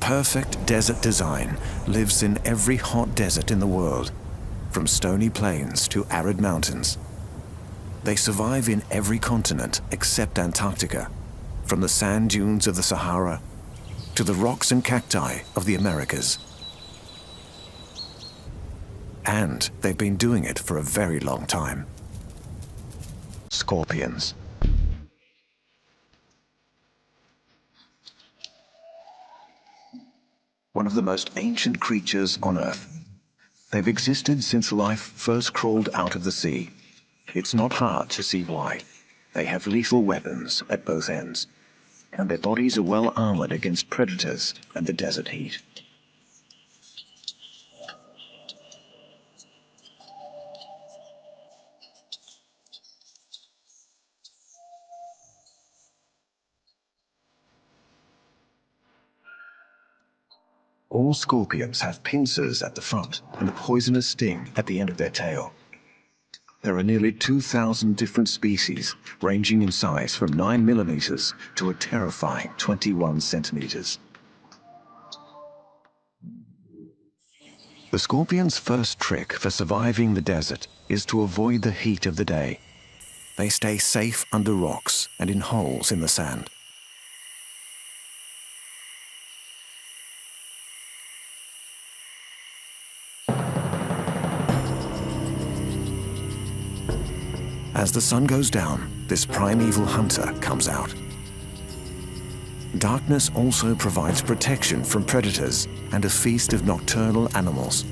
perfect desert design lives in every hot desert in the world, from stony plains to arid mountains. They survive in every continent except Antarctica, from the sand dunes of the Sahara to the rocks and cacti of the Americas. And they've been doing it for a very long time. Scorpions. One of the most ancient creatures on Earth. They've existed since life first crawled out of the sea. It's not hard to see why. They have lethal weapons at both ends, and their bodies are well armored against predators and the desert heat. All scorpions have pincers at the front and a poisonous sting at the end of their tail. There are nearly 2,000 different species, ranging in size from 9 millimeters to a terrifying 21 centimeters. The scorpion's first trick for surviving the desert is to avoid the heat of the day. They stay safe under rocks and in holes in the sand. As the sun goes down, this primeval hunter comes out. Darkness also provides protection from predators and a feast of nocturnal animals.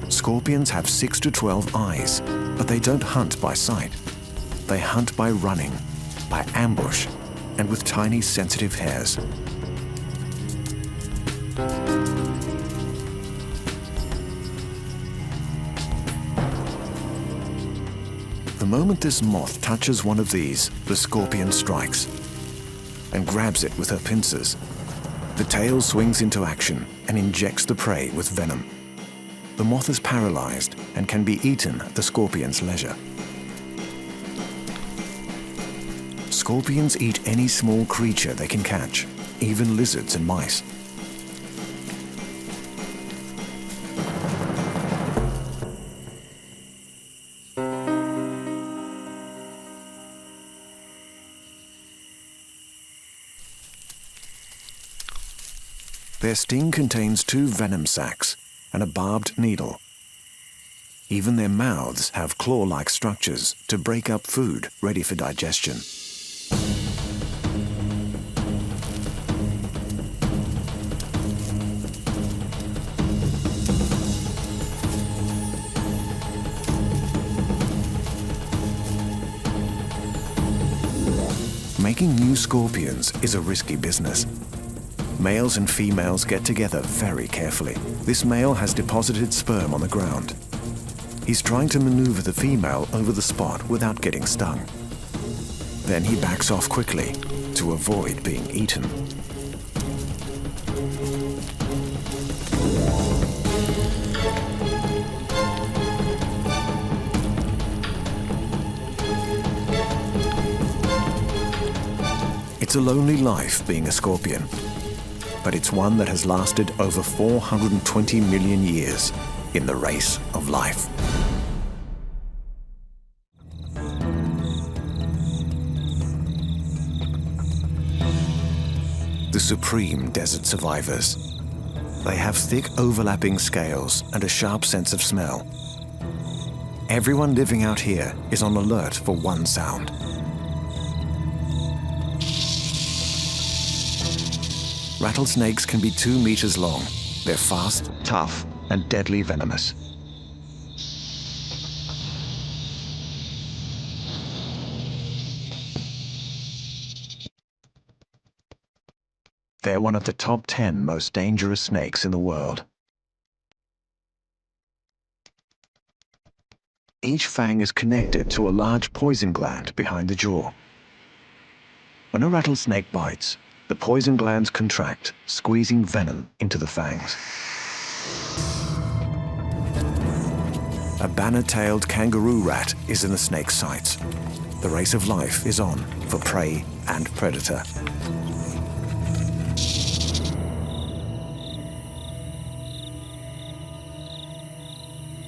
Scorpions have 6 to 12 eyes, but they don't hunt by sight. They hunt by running, by ambush, and with tiny sensitive hairs. The moment this moth touches one of these, the scorpion strikes and grabs it with her pincers. The tail swings into action and injects the prey with venom. The moth is paralyzed and can be eaten at the scorpion's leisure. Scorpions eat any small creature they can catch, even lizards and mice. Their sting contains 2 venom sacs and a barbed needle. Even their mouths have claw-like structures to break up food ready for digestion. Making new scorpions is a risky business. Males and females get together very carefully. This male has deposited sperm on the ground. He's trying to maneuver the female over the spot without getting stung. Then he backs off quickly to avoid being eaten. It's a lonely life being a scorpion, but it's one that has lasted over 420 million years in the race of life. The supreme desert survivors. They have thick overlapping scales and a sharp sense of smell. Everyone living out here is on alert for one sound. Rattlesnakes can be 2 meters long. They're fast, tough, and deadly venomous. They're one of the top 10 most dangerous snakes in the world. Each fang is connected to a large poison gland behind the jaw. When a rattlesnake bites, The poison glands contract, squeezing venom into the fangs. A banner-tailed kangaroo rat is in the snake's sights. The race of life is on for prey and predator.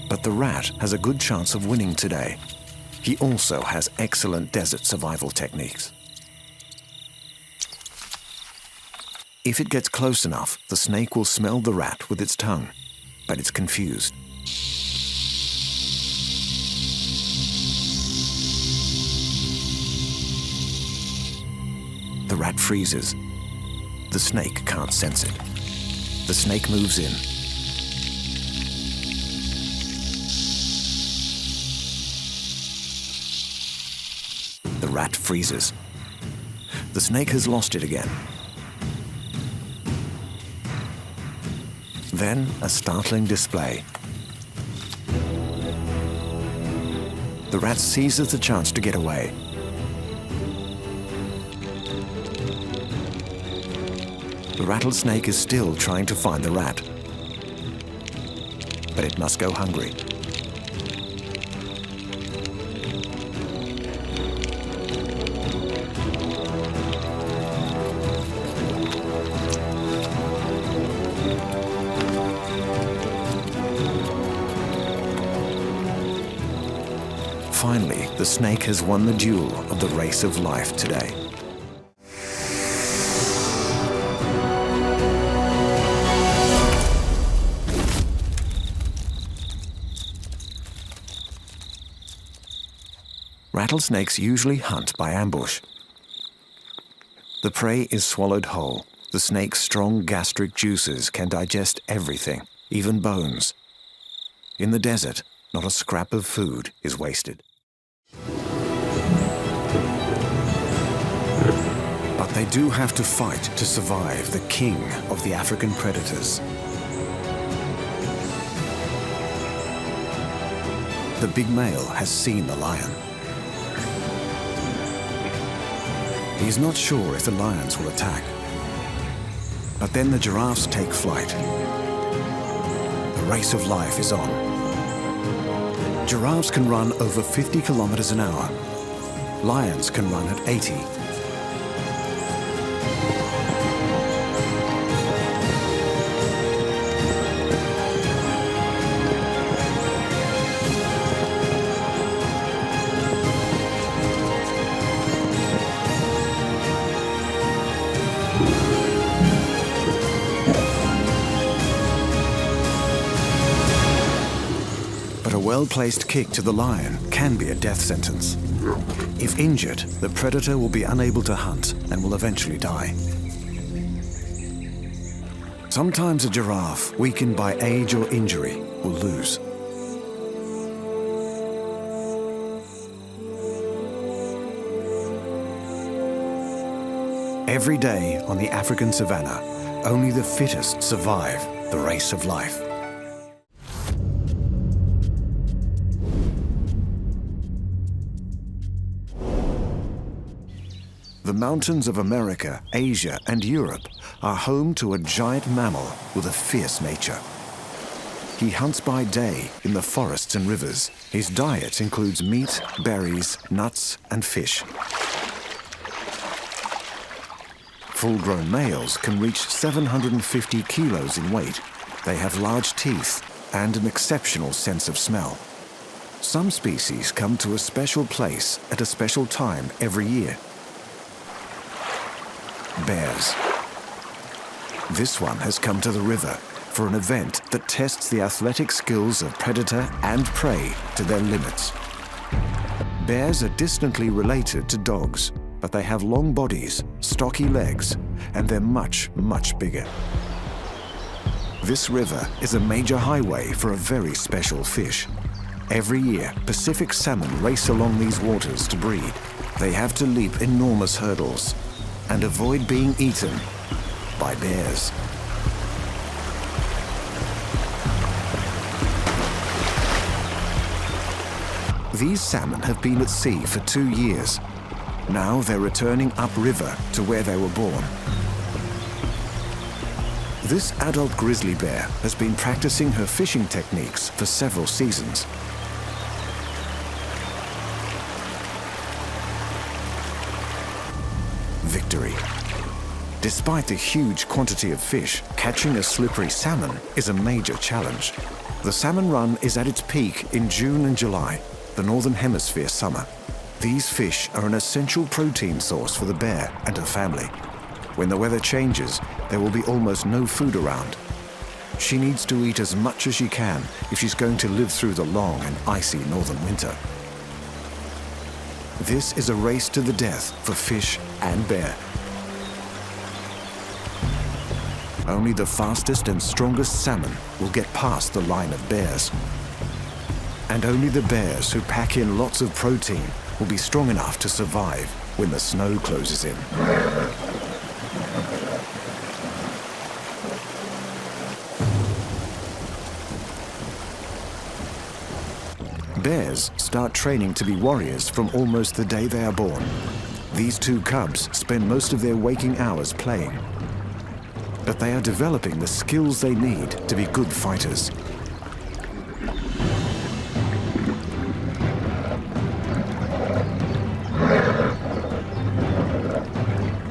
But the rat has a good chance of winning today. He also has excellent desert survival techniques. If it gets close enough, the snake will smell the rat with its tongue, but it's confused. The rat freezes. The snake can't sense it. The snake moves in. The rat freezes. The snake has lost it again. Then a startling display. The rat seizes the chance to get away. The rattlesnake is still trying to find the rat. But it must go hungry. Finally, the snake has won the duel of the race of life today. Rattlesnakes usually hunt by ambush. The prey is swallowed whole. The snake's strong gastric juices can digest everything, even bones. In the desert, not a scrap of food is wasted. But they do have to fight to survive the king of the African predators. The big male has seen the lion. He's not sure if the lions will attack. But then the giraffes take flight. The race of life is on. Giraffes can run over 50 kilometers an hour. Lions can run at 80. But a well-placed kick to the lion can be a death sentence. If injured, the predator will be unable to hunt and will eventually die. Sometimes a giraffe, weakened by age or injury, will lose. Every day on the African savanna, only the fittest survive the race of life. The mountains of America, Asia, and Europe are home to a giant mammal with a fierce nature. He hunts by day in the forests and rivers. His diet includes meat, berries, nuts, and fish. Full-grown males can reach 750 kilos in weight. They have large teeth and an exceptional sense of smell. Some species come to a special place at a special time every year. Bears. This one has come to the river for an event that tests the athletic skills of predator and prey to their limits. Bears are distantly related to dogs, but they have long bodies, stocky legs, and they're much, much bigger. This river is a major highway for a very special fish. Every year, Pacific salmon race along these waters to breed. They have to leap enormous hurdles and avoid being eaten by bears. These salmon have been at sea for 2 years. Now they're returning upriver to where they were born. This adult grizzly bear has been practicing her fishing techniques for several seasons. Victory. Despite the huge quantity of fish, catching a slippery salmon is a major challenge. The salmon run is at its peak in June and July, the Northern Hemisphere summer. These fish are an essential protein source for the bear and her family. When the weather changes, there will be almost no food around. She needs to eat as much as she can if she's going to live through the long and icy northern winter. This is a race to the death for fish and bear. Only the fastest and strongest salmon will get past the line of bears. And only the bears who pack in lots of protein will be strong enough to survive when the snow closes in. Bears start training to be warriors from almost the day they are born. These two cubs spend most of their waking hours playing. But they are developing the skills they need to be good fighters.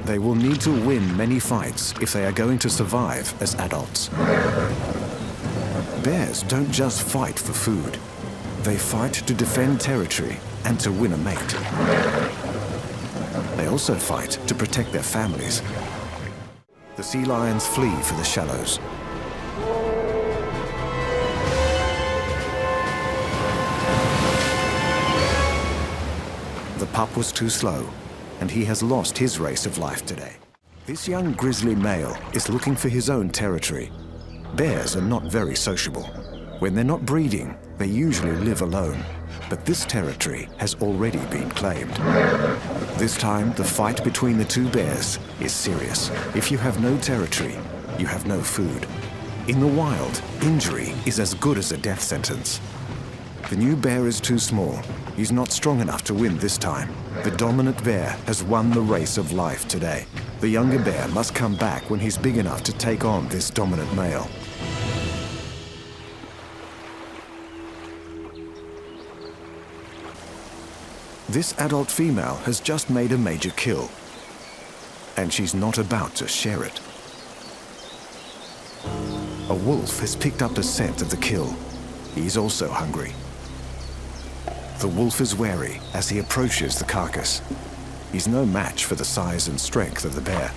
They will need to win many fights if they are going to survive as adults. Bears don't just fight for food. They fight to defend territory and to win a mate. They also fight to protect their families. The sea lions flee for the shallows. The pup was too slow, and he has lost his race of life today. This young grizzly male is looking for his own territory. Bears are not very sociable. When they're not breeding, they usually live alone. But this territory has already been claimed. This time, the fight between the two bears is serious. If you have no territory, you have no food. In the wild, injury is as good as a death sentence. The new bear is too small. He's not strong enough to win this time. The dominant bear has won the race of life today. The younger bear must come back when he's big enough to take on this dominant male. This adult female has just made a major kill, and she's not about to share it. A wolf has picked up the scent of the kill. He's also hungry. The wolf is wary as he approaches the carcass. He's no match for the size and strength of the bear.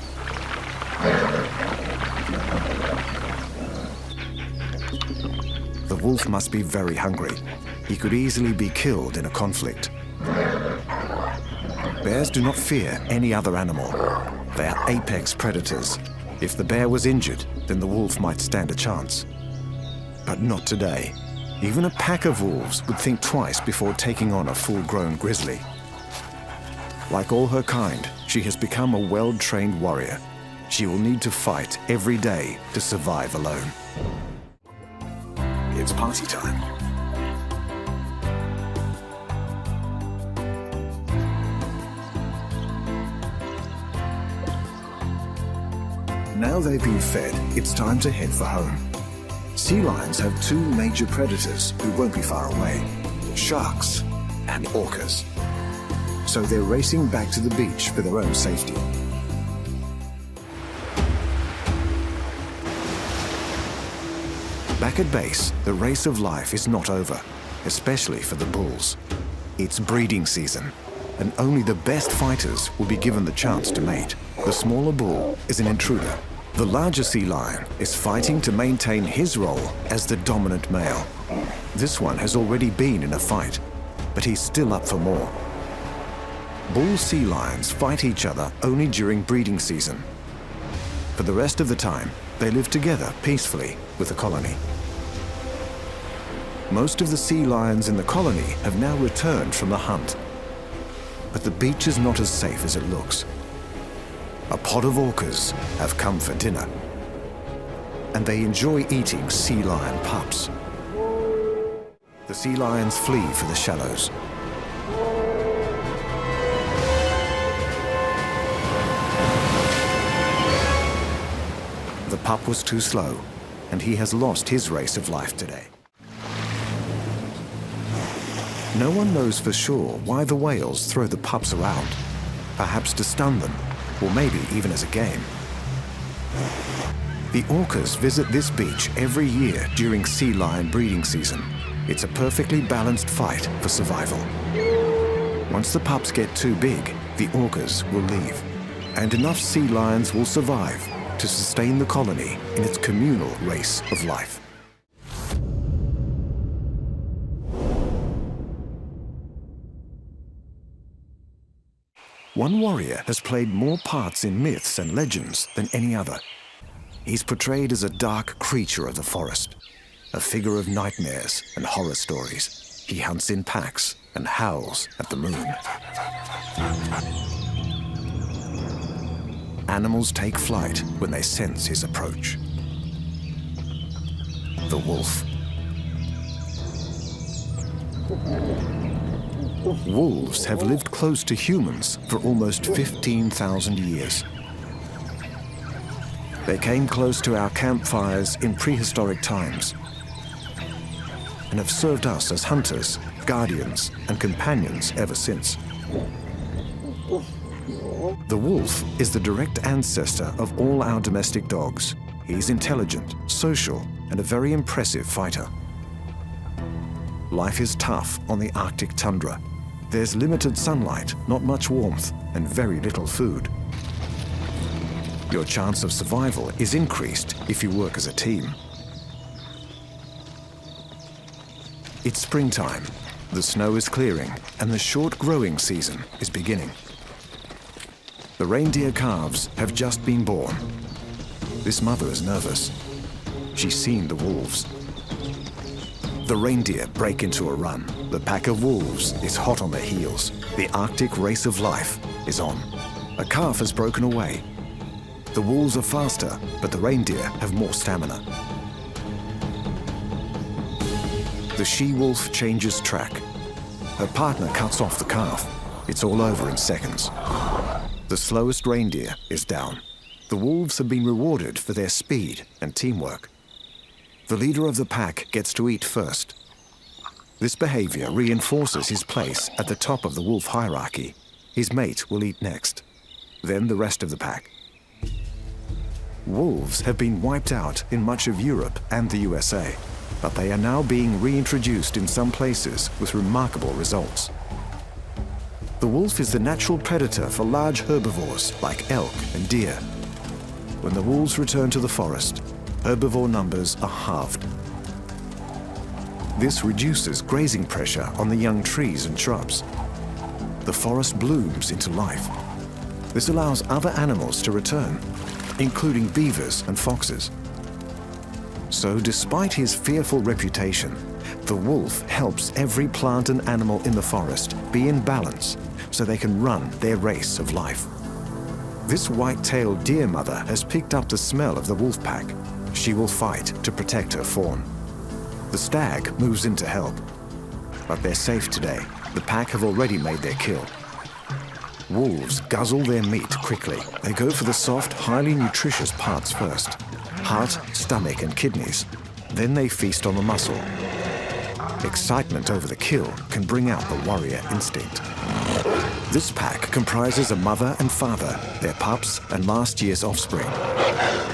The wolf must be very hungry. He could easily be killed in a conflict. Bears do not fear any other animal. They are apex predators. If the bear was injured, then the wolf might stand a chance. But not today. Even a pack of wolves would think twice before taking on a full-grown grizzly. Like all her kind, she has become a well-trained warrior. She will need to fight every day to survive alone. It's party time. Now they've been fed, it's time to head for home. Sea lions have two major predators who won't be far away: sharks and orcas. So they're racing back to the beach for their own safety. Back at base, the race of life is not over, especially for the bulls. It's breeding season, and only the best fighters will be given the chance to mate. The smaller bull is an intruder. The larger sea lion is fighting to maintain his role as the dominant male. This one has already been in a fight, but he's still up for more. Bull sea lions fight each other only during breeding season. For the rest of the time, they live together peacefully with the colony. Most of the sea lions in the colony have now returned from the hunt. But the beach is not as safe as it looks. A pod of orcas have come for dinner, and they enjoy eating sea lion pups. The sea lions flee for the shallows. The pup was too slow, and he has lost his race of life today. No one knows for sure why the whales throw the pups around, perhaps to stun them, or maybe even as a game. The orcas visit this beach every year during sea lion breeding season. It's a perfectly balanced fight for survival. Once the pups get too big, the orcas will leave, and enough sea lions will survive to sustain the colony in its communal race of life. One warrior has played more parts in myths and legends than any other. He's portrayed as a dark creature of the forest, a figure of nightmares and horror stories. He hunts in packs and howls at the moon. Animals take flight when they sense his approach. The wolf. Wolves have lived close to humans for almost 15,000 years. They came close to our campfires in prehistoric times and have served us as hunters, guardians, and companions ever since. The wolf is the direct ancestor of all our domestic dogs. He's intelligent, social, and a very impressive fighter. Life is tough on the Arctic tundra. There's limited sunlight, not much warmth, and very little food. Your chance of survival is increased if you work as a team. It's springtime. The snow is clearing, and the short growing season is beginning. The reindeer calves have just been born. This mother is nervous. She's seen the wolves. The reindeer break into a run. The pack of wolves is hot on their heels. The Arctic race of life is on. A calf has broken away. The wolves are faster, but the reindeer have more stamina. The she-wolf changes track. Her partner cuts off the calf. It's all over in seconds. The slowest reindeer is down. The wolves have been rewarded for their speed and teamwork. The leader of the pack gets to eat first. This behavior reinforces his place at the top of the wolf hierarchy. His mate will eat next, then the rest of the pack. Wolves have been wiped out in much of Europe and the USA, but they are now being reintroduced in some places with remarkable results. The wolf is the natural predator for large herbivores like elk and deer. When the wolves return to the forest, herbivore numbers are halved. This reduces grazing pressure on the young trees and shrubs. The forest blooms into life. This allows other animals to return, including beavers and foxes. So despite his fearful reputation, the wolf helps every plant and animal in the forest be in balance so they can run their race of life. This white-tailed deer mother has picked up the smell of the wolf pack. She will fight to protect her fawn. The stag moves in to help, but they're safe today. The pack have already made their kill. Wolves guzzle their meat quickly. They go for the soft, highly nutritious parts first. Heart, stomach, and kidneys. Then they feast on the muscle. Excitement over the kill can bring out the warrior instinct. This pack comprises a mother and father, their pups, and last year's offspring.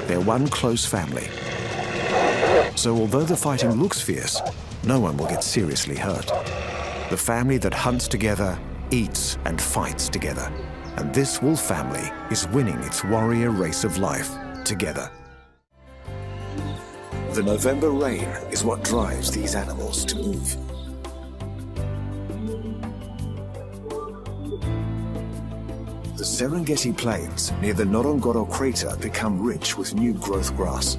They're one close family. So although the fighting looks fierce, no one will get seriously hurt. The family that hunts together, eats and fights together. And this wolf family is winning its warrior race of life together. The November rain is what drives these animals to move. The Serengeti Plains near the Ngorongoro crater become rich with new growth grass.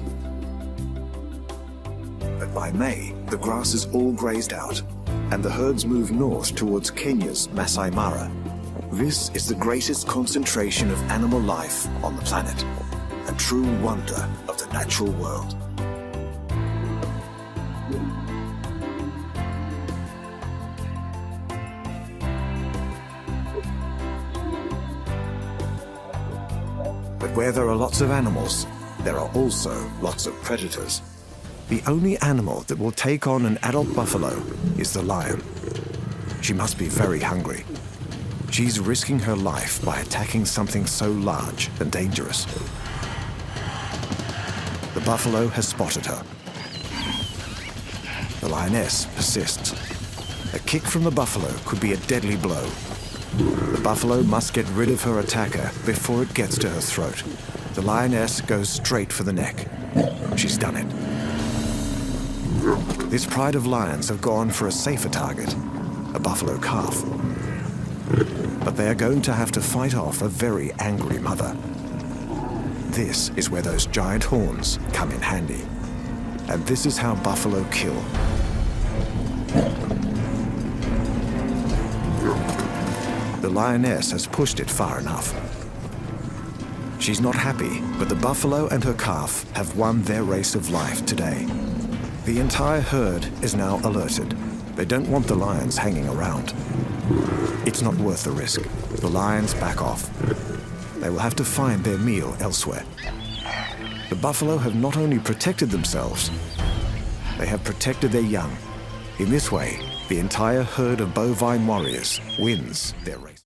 But by May, the grass is all grazed out, and the herds move north towards Kenya's Masai Mara. This is the greatest concentration of animal life on the planet, a true wonder of the natural world. But where there are lots of animals, there are also lots of predators. The only animal that will take on an adult buffalo is the lion. She must be very hungry. She's risking her life by attacking something so large and dangerous. The buffalo has spotted her. The lioness persists. A kick from the buffalo could be a deadly blow. The buffalo must get rid of her attacker before it gets to her throat. The lioness goes straight for the neck. She's done it. This pride of lions have gone for a safer target, a buffalo calf. But they are going to have to fight off a very angry mother. This is where those giant horns come in handy. And this is how buffalo kill. The lioness has pushed it far enough. She's not happy, but the buffalo and her calf have won their race of life today. The entire herd is now alerted. They don't want the lions hanging around. It's not worth the risk. The lions back off. They will have to find their meal elsewhere. The buffalo have not only protected themselves, they have protected their young. In this way, the entire herd of bovine warriors wins their race.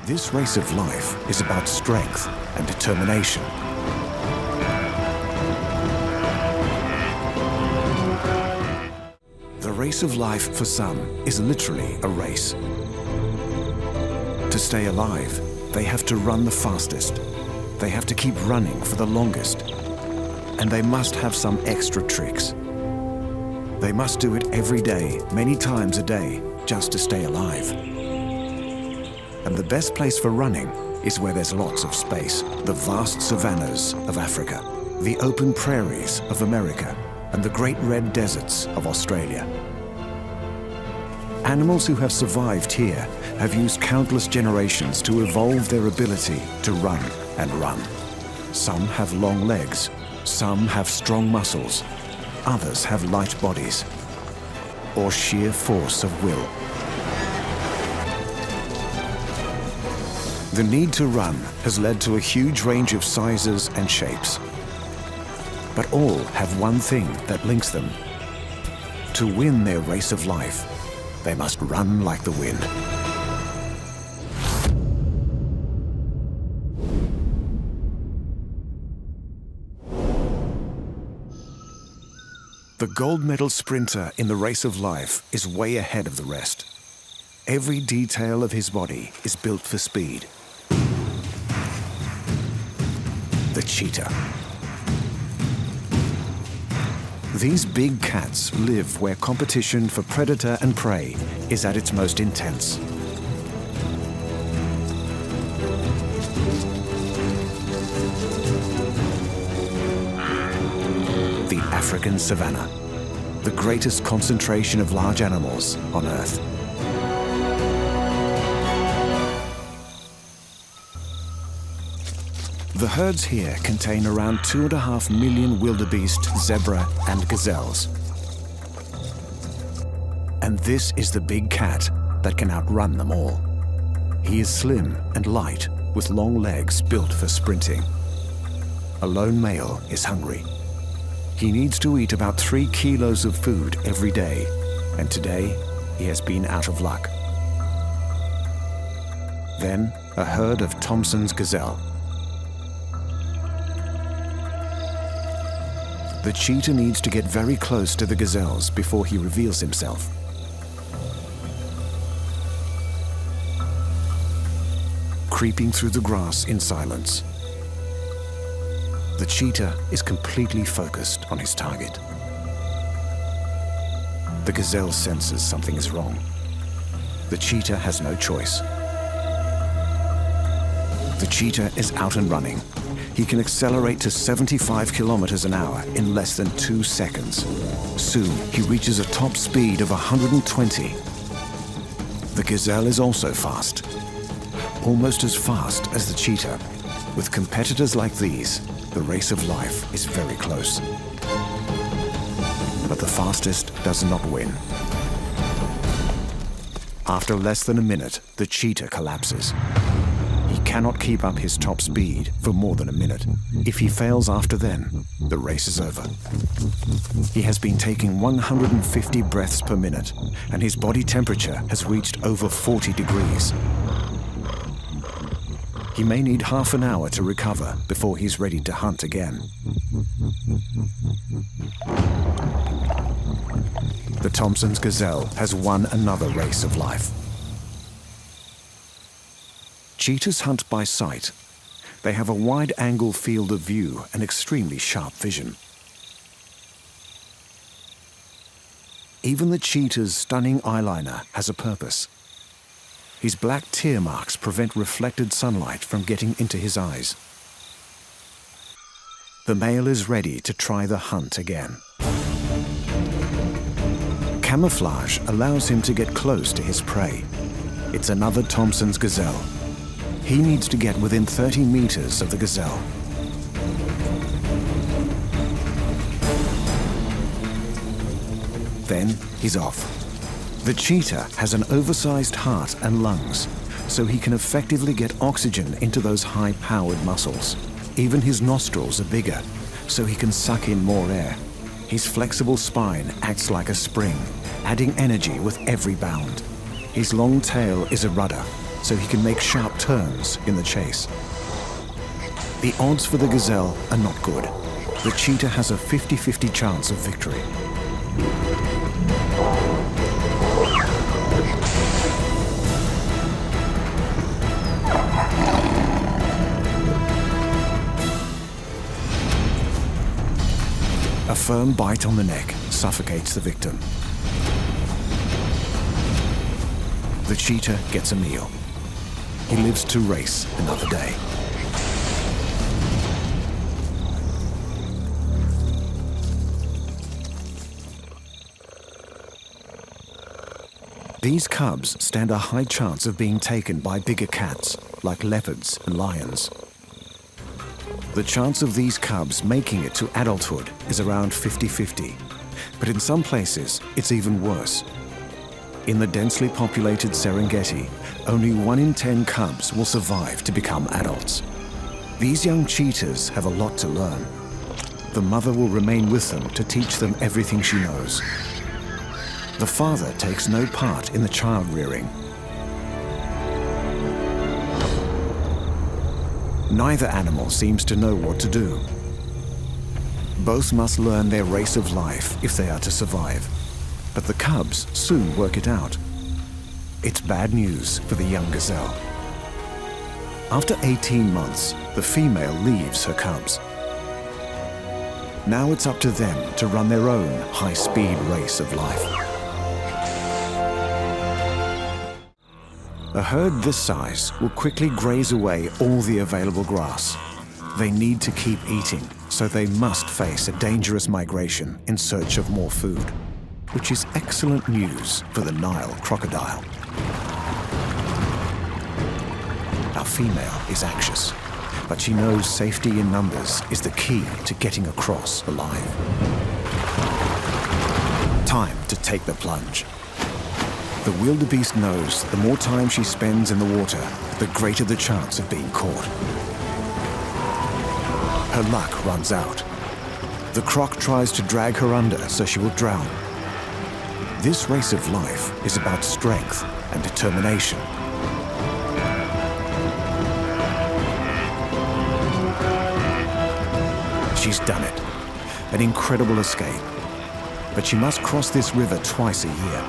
This race of life is about strength and determination. The race of life for some is literally a race. To stay alive, they have to run the fastest. They have to keep running for the longest. And they must have some extra tricks. They must do it every day, many times a day, just to stay alive. And the best place for running is where there's lots of space. The vast savannas of Africa, the open prairies of America, and the great red deserts of Australia. Animals who have survived here have used countless generations to evolve their ability to run and run. Some have long legs, some have strong muscles, others have light bodies, or sheer force of will. The need to run has led to a huge range of sizes and shapes. But all have one thing that links them. To win their race of life, they must run like the wind. The gold medal sprinter in the race of life is way ahead of the rest. Every detail of his body is built for speed. The cheetah. These big cats live where competition for predator and prey is at its most intense. The African savanna, the greatest concentration of large animals on Earth. The herds here contain around 2.5 million wildebeest, zebra, and gazelles. And this is the big cat that can outrun them all. He is slim and light, with long legs built for sprinting. A lone male is hungry. He needs to eat about 3 kilos of food every day, and today he has been out of luck. Then, a herd of Thomson's gazelle. The cheetah needs to get very close to the gazelles before he reveals himself. Creeping through the grass in silence. The cheetah is completely focused on his target. The gazelle senses something is wrong. The cheetah has no choice. The cheetah is out and running. He can accelerate to 75 kilometers an hour in less than 2 seconds. Soon, he reaches a top speed of 120. The gazelle is also fast, almost as fast as the cheetah. With competitors like these, the race of life is very close. But the fastest does not win. After less than a minute, the cheetah collapses. He cannot keep up his top speed for more than a minute. If he fails after then, the race is over. He has been taking 150 breaths per minute, and his body temperature has reached over 40 degrees. He may need half an hour to recover before he's ready to hunt again. The Thompson's gazelle has won another race of life. Cheetahs hunt by sight. They have a wide-angle field of view and extremely sharp vision. Even the cheetah's stunning eyeliner has a purpose. His black tear marks prevent reflected sunlight from getting into his eyes. The male is ready to try the hunt again. Camouflage allows him to get close to his prey. It's another Thompson's gazelle. He needs to get within 30 meters of the gazelle. Then he's off. The cheetah has an oversized heart and lungs, so he can effectively get oxygen into those high-powered muscles. Even his nostrils are bigger, so he can suck in more air. His flexible spine acts like a spring, adding energy with every bound. His long tail is a rudder, so he can make sharp turns in the chase. The odds for the gazelle are not good. The cheetah has a 50-50 chance of victory. A firm bite on the neck suffocates the victim. The cheetah gets a meal. He lives to race another day. These cubs stand a high chance of being taken by bigger cats, like leopards and lions. The chance of these cubs making it to adulthood is around 50-50, but in some places it's even worse. In the densely populated Serengeti, only 1 in 10 cubs will survive to become adults. These young cheetahs have a lot to learn. The mother will remain with them to teach them everything she knows. The father takes no part in the child rearing. Neither animal seems to know what to do. Both must learn their race of life if they are to survive. But the cubs soon work it out. It's bad news for the young gazelle. After 18 months, the female leaves her cubs. Now it's up to them to run their own high-speed race of life. A herd this size will quickly graze away all the available grass. They need to keep eating, so they must face a dangerous migration in search of more food, which is excellent news for the Nile crocodile. Our female is anxious, but she knows safety in numbers is the key to getting across alive. Time to take the plunge. The wildebeest knows the more time she spends in the water, the greater the chance of being caught. Her luck runs out. The croc tries to drag her under so she will drown. This race of life is about strength and determination. She's done it. An incredible escape. But she must cross this river twice a year.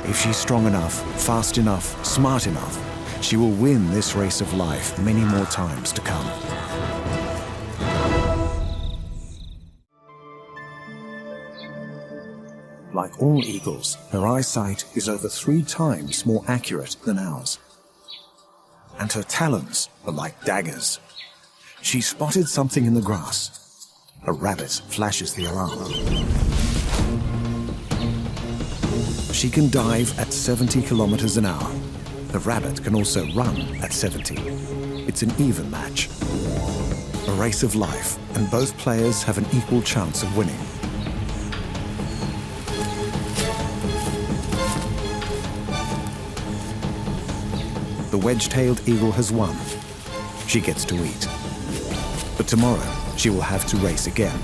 If she's strong enough, fast enough, smart enough, she will win this race of life many more times to come. Like all eagles, her eyesight is over 3 times more accurate than ours. And her talons are like daggers. She spotted something in the grass. A rabbit flashes the alarm. She can dive at 70 kilometers an hour. The rabbit can also run at 70. It's an even match. A race of life, and both players have an equal chance of winning. the wedge-tailed eagle has won. She gets to eat. But tomorrow, she will have to race again.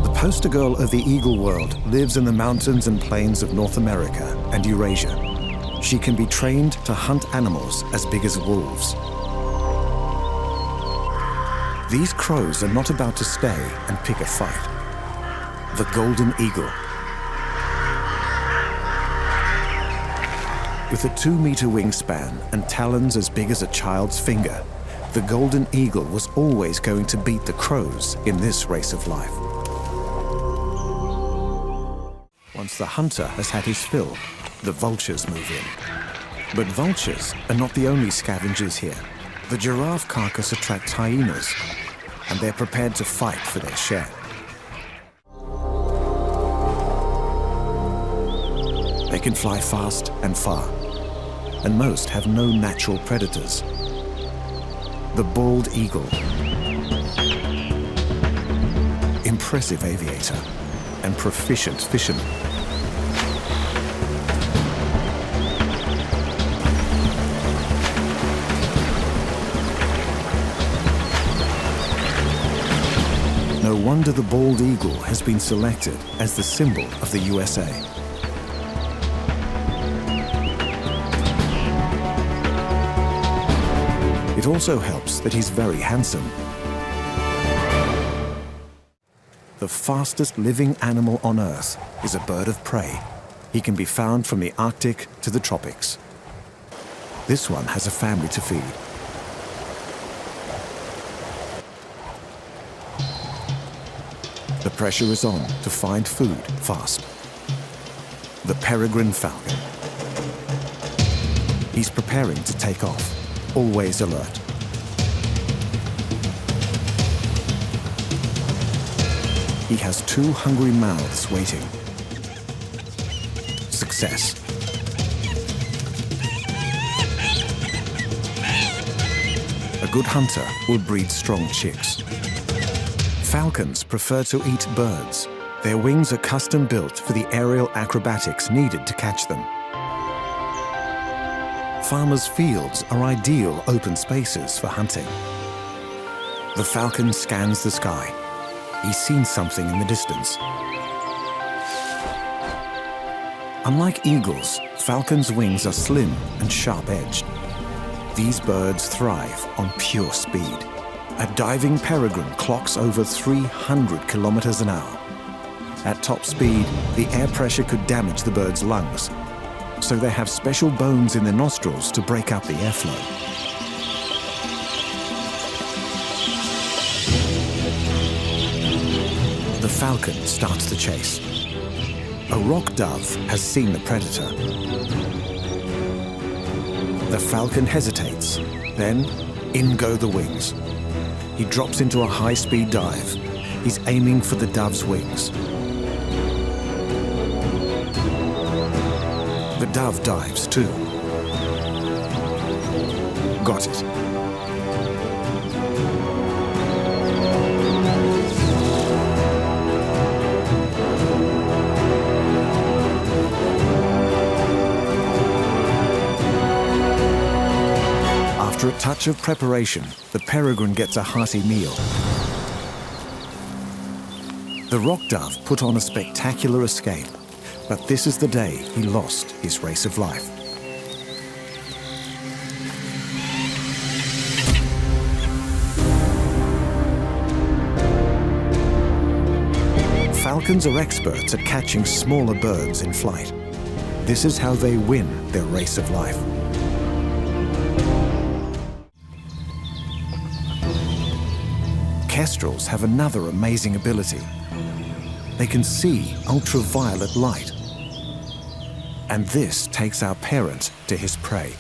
The poster girl of the eagle world lives in the mountains and plains of North America and Eurasia. She can be trained to hunt animals as big as wolves. These crows are not about to stay and pick a fight. The golden eagle. With a 2-meter wingspan and talons as big as a child's finger, the golden eagle was always going to beat the crows in this race of life. Once the hunter has had his fill, the vultures move in. But vultures are not the only scavengers here. The giraffe carcass attracts hyenas, and they're prepared to fight for their share. They can fly fast and far, and most have no natural predators. The bald eagle, impressive aviator and proficient fisherman. No wonder the bald eagle has been selected as the symbol of the USA. It also helps that he's very handsome. The fastest living animal on Earth is a bird of prey. He can be found from the Arctic to the tropics. This one has a family to feed. The pressure is on to find food fast. The peregrine falcon. He's preparing to take off, always alert. He has 2 hungry mouths waiting. Success. A good hunter will breed strong chicks. Falcons prefer to eat birds. Their wings are custom built for the aerial acrobatics needed to catch them. Farmers' fields are ideal open spaces for hunting. The falcon scans the sky. He's seen something in the distance. Unlike eagles, falcons' wings are slim and sharp-edged. These birds thrive on pure speed. A diving peregrine clocks over 300 kilometers an hour. At top speed, the air pressure could damage the bird's lungs, so they have special bones in their nostrils to break up the airflow. The falcon starts the chase. A rock dove has seen the predator. The falcon hesitates, then in go the wings. He drops into a high-speed dive. He's aiming for the dove's wings. The dove dives too. Got it. After a touch of preparation, the peregrine gets a hearty meal. The rock dove put on a spectacular escape, but this is the day he lost his race of life. Falcons are experts at catching smaller birds in flight. This is how they win their race of life. Kestrels have another amazing ability. They can see ultraviolet light. And this takes our parent to his prey.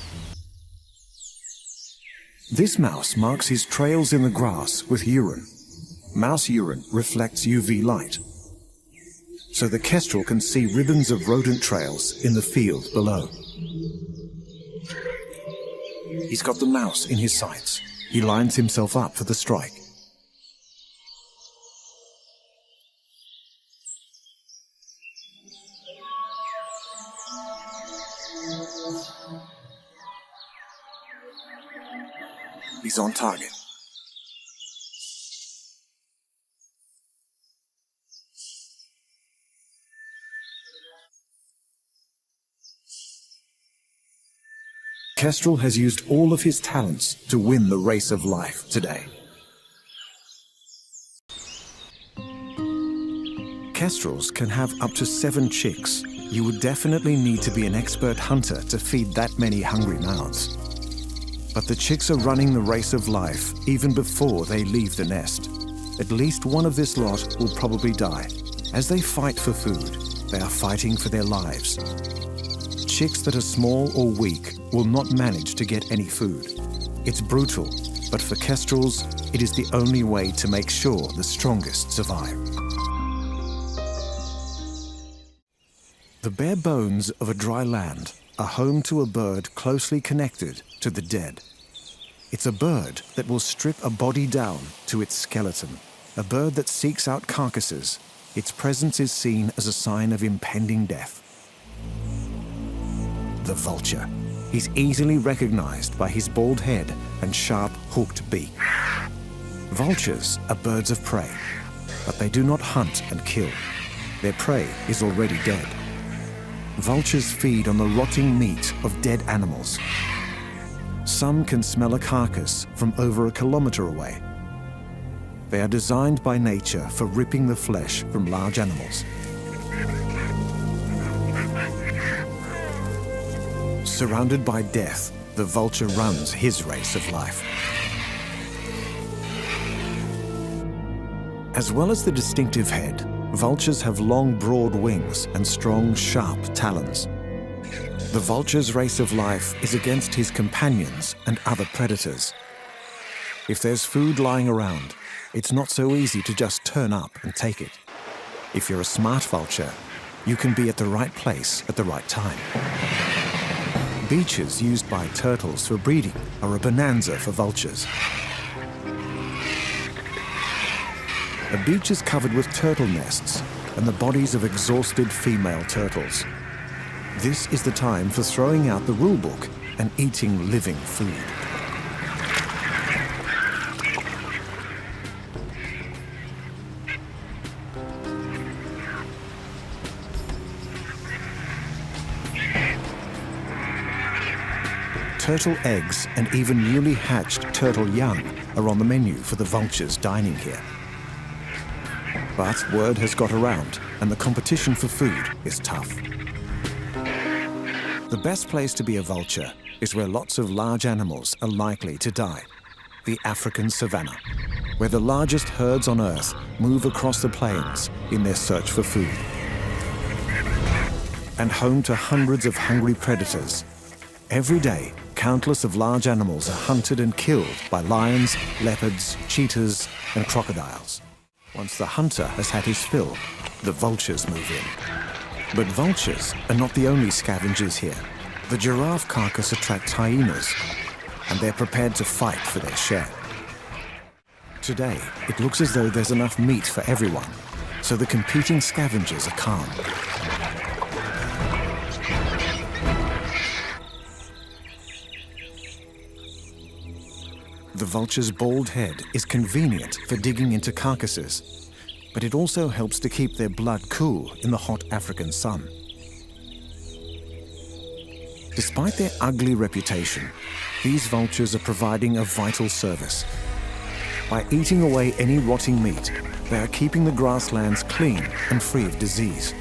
This mouse marks his trails in the grass with urine. Mouse urine reflects UV light, so the kestrel can see ribbons of rodent trails in the field below. He's got the mouse in his sights. He lines himself up for the strike. He's on target. Kestrel has used all of his talents to win the race of life today. Kestrels can have up to 7 chicks. You would definitely need to be an expert hunter to feed that many hungry mouths. But the chicks are running the race of life even before they leave the nest. At least one of this lot will probably die. As they fight for food, they are fighting for their lives. Chicks that are small or weak will not manage to get any food. It's brutal, but for kestrels, it is the only way to make sure the strongest survive. The bare bones of a dry land are home to a bird closely connected to the dead. It's a bird that will strip a body down to its skeleton, a bird that seeks out carcasses. Its presence is seen as a sign of impending death. The vulture. He's easily recognized by his bald head and sharp, hooked beak. Vultures are birds of prey, but they do not hunt and kill. Their prey is already dead. Vultures feed on the rotting meat of dead animals. Some can smell a carcass from over 1 kilometer away. They are designed by nature for ripping the flesh from large animals. Surrounded by death, the vulture runs his race of life. As well as the distinctive head, vultures have long, broad wings and strong, sharp talons. The vulture's race of life is against his companions and other predators. If there's food lying around, it's not so easy to just turn up and take it. If you're a smart vulture, you can be at the right place at the right time. Beaches used by turtles for breeding are a bonanza for vultures. A beach is covered with turtle nests and the bodies of exhausted female turtles. This is the time for throwing out the rule book and eating living food. Turtle eggs and even newly hatched turtle young are on the menu for the vultures dining here. But word has got around, and the competition for food is tough. The best place to be a vulture is where lots of large animals are likely to die. The African savanna, where the largest herds on Earth move across the plains in their search for food. And home to hundreds of hungry predators. Every day, countless of large animals are hunted and killed by lions, leopards, cheetahs, and crocodiles. Once the hunter has had his fill, the vultures move in. But vultures are not the only scavengers here. The giraffe carcass attracts hyenas, and they're prepared to fight for their share. Today, it looks as though there's enough meat for everyone, so the competing scavengers are calm. The vulture's bald head is convenient for digging into carcasses, but it also helps to keep their blood cool in the hot African sun. Despite their ugly reputation, these vultures are providing a vital service. By eating away any rotting meat, they are keeping the grasslands clean and free of disease.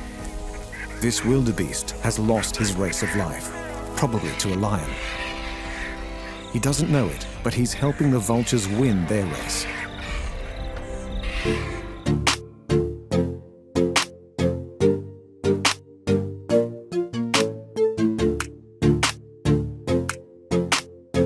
This wildebeest has lost his race of life, probably to a lion. He doesn't know it, but he's helping the vultures win their race.